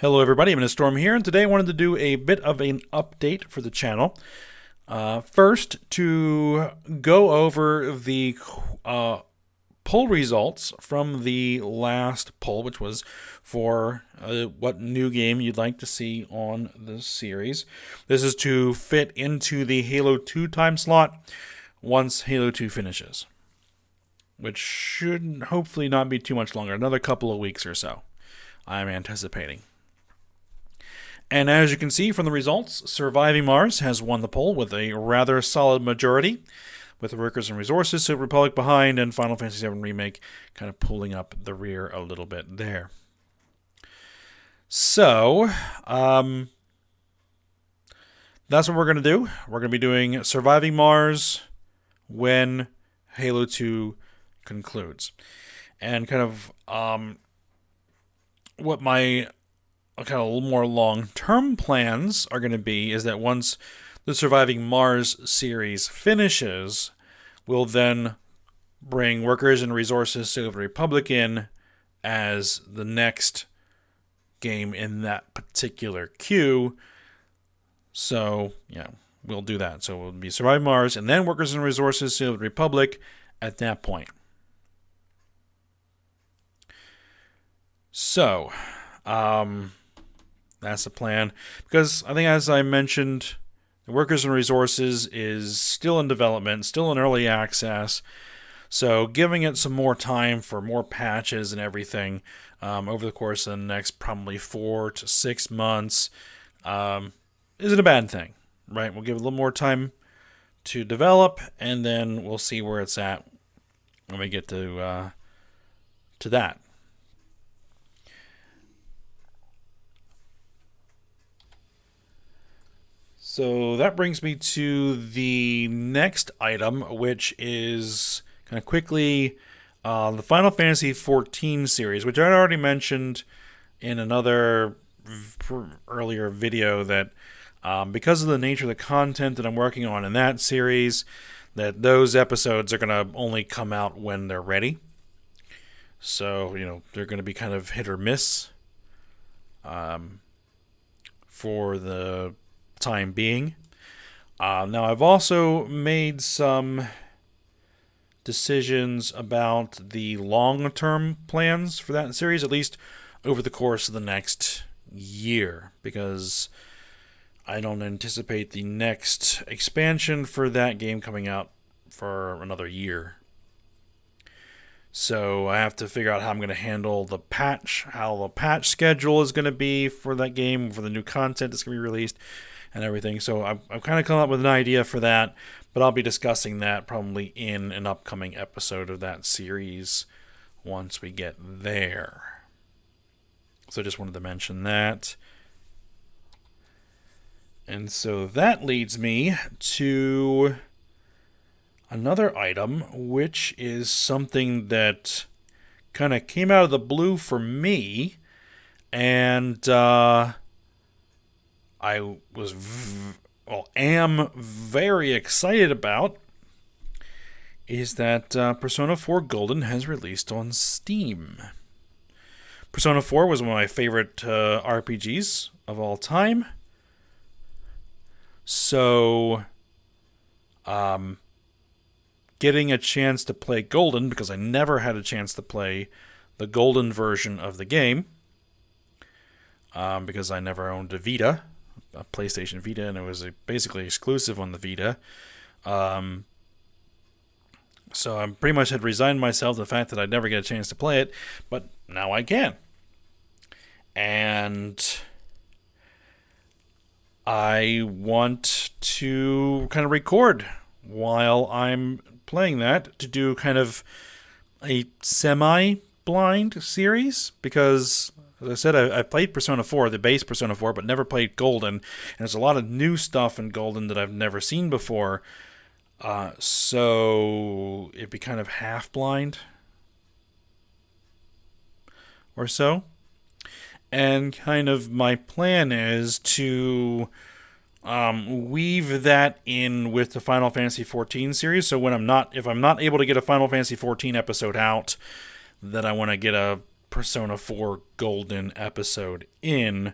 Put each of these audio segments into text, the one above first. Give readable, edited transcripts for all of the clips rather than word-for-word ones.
Hello everybody, I'm Storm here, and today I wanted to do a bit of an update for the channel. First, to go over the poll results from the last poll, which was for what new game you'd like to see on the series. This is to fit into the Halo 2 time slot once Halo 2 finishes, which should hopefully not be too much longer, another couple of weeks or so, I'm anticipating. And as you can see from the results, Surviving Mars has won the poll with a rather solid majority, with Workers and Resources, Civ Republic behind, and Final Fantasy VII Remake kind of pulling up the rear a little bit there. So, that's what we're going to do. We're going to be doing Surviving Mars when Halo 2 concludes. And kind of what my kind of a little more long-term plans are going to be is that once the Surviving Mars series finishes, we'll then bring Workers and Resources Civ Republic in as the next game in that particular queue. So, yeah, we'll do that. So it'll be Surviving Mars and then Workers and Resources Civ Republic at that point. So, that's the plan. Because I think, as I mentioned, the Workers and Resources is still in development, still in early access. So giving it some more time for more patches and everything over the course of the next probably 4 to 6 months isn't a bad thing, right? We'll give it a little more time to develop, and then we'll see where it's at when we get to that. So that brings me to the next item, which is kind of quickly the Final Fantasy XIV series, which I had already mentioned in another earlier video that because of the nature of the content that I'm working on in that series, that those episodes are going to only come out when they're ready. So, they're going to be kind of hit or miss for the time being. Now, I've also made some decisions about the long-term plans for that series, at least over the course of the next year, because I don't anticipate the next expansion for that game coming out for another year. So I have to figure out how I'm going to handle the patch, how the patch schedule is going to be for that game, for the new content that's going to be released, and everything. So I've kind of come up with an idea for that, but I'll be discussing that probably in an upcoming episode of that series once we get there. So I just wanted to mention that. And so that leads me to another item, which is something that kind of came out of the blue for me, and I am very excited about, is that Persona 4 Golden has released on Steam. Persona 4 was one of my favorite RPGs of all time. So, getting a chance to play Golden, because I never had a chance to play the Golden version of the game, because I never owned a Vita, a PlayStation Vita, and it was basically exclusive on the Vita. So I pretty much had resigned myself to the fact that I'd never get a chance to play it, but now I can. And I want to kind of record while I'm playing that, to do kind of a semi-blind series, because, as I said, I played Persona 4, the base Persona 4, but never played Golden, and there's a lot of new stuff in Golden that I've never seen before, so it'd be kind of half-blind or so. And kind of my plan is to weave that in with the Final Fantasy XIV series. So if I'm not able to get a Final Fantasy XIV episode out, then I want to get a Persona 4 Golden episode in,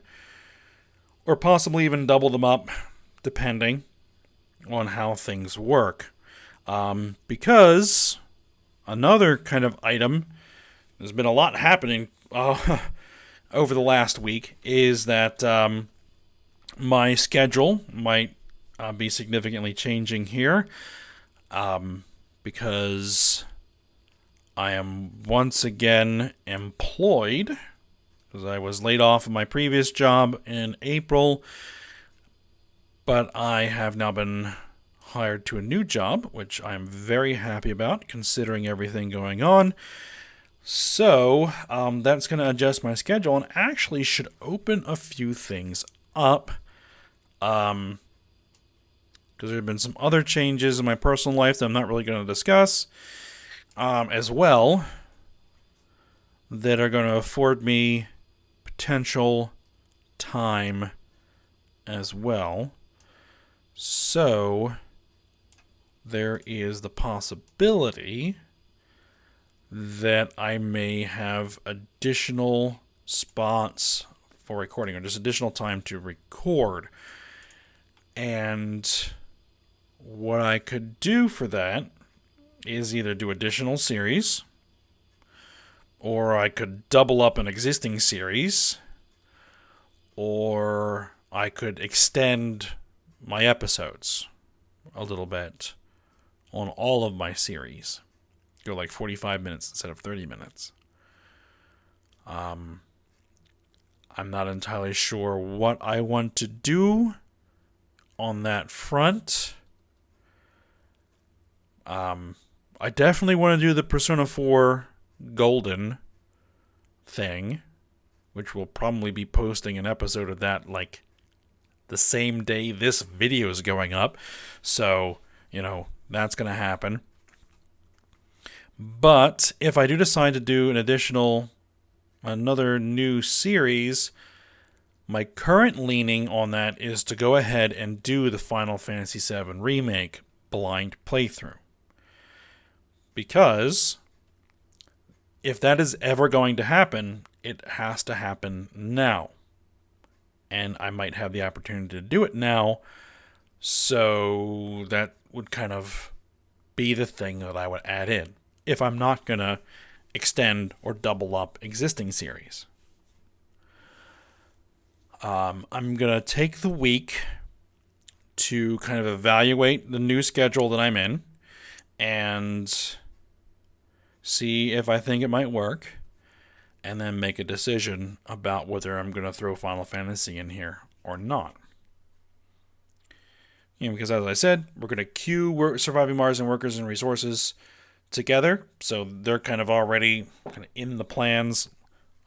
or possibly even double them up, depending on how things work. Because another kind of item, there's been a lot happening over the last week, is that my schedule might be significantly changing here, because I am once again employed, because I was laid off of my previous job in April, but I have now been hired to a new job, which I'm very happy about, considering everything going on. So that's going to adjust my schedule and actually should open a few things up. Because there have been some other changes in my personal life that I'm not really going to discuss as well, that are going to afford me potential time as well. So there is the possibility that I may have additional spots for recording, or just additional time to record. And what I could do for that is either do additional series, or I could double up an existing series, or I could extend my episodes a little bit on all of my series. Go like 45 minutes instead of 30 minutes. I'm not entirely sure what I want to do on that front. I definitely want to do the Persona 4 Golden thing, which will probably be posting an episode of that like the same day this video is going up. So, that's going to happen. But if I do decide to do another new series, my current leaning on that is to go ahead and do the Final Fantasy VII Remake blind playthrough. Because if that is ever going to happen, it has to happen now. And I might have the opportunity to do it now, so that would kind of be the thing that I would add in, if I'm not going to extend or double up existing series. I'm going to take the week to kind of evaluate the new schedule that I'm in and see if I think it might work, and then make a decision about whether I'm going to throw Final Fantasy in here or not. Because as I said, we're going to queue Surviving Mars and Workers and Resources together, so they're kind of already in the plans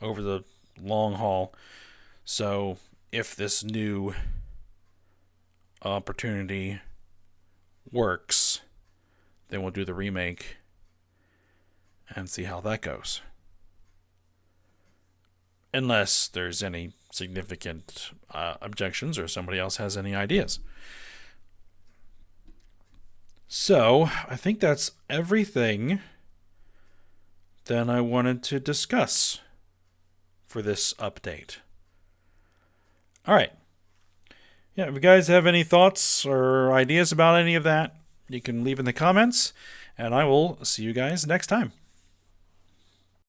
over the long haul. So if this new opportunity works, then we'll do the remake and see how that goes. Unless there's any significant objections or somebody else has any ideas. So, I think that's everything that I wanted to discuss for this update. Alright. Yeah, if you guys have any thoughts or ideas about any of that, you can leave in the comments, and I will see you guys next time.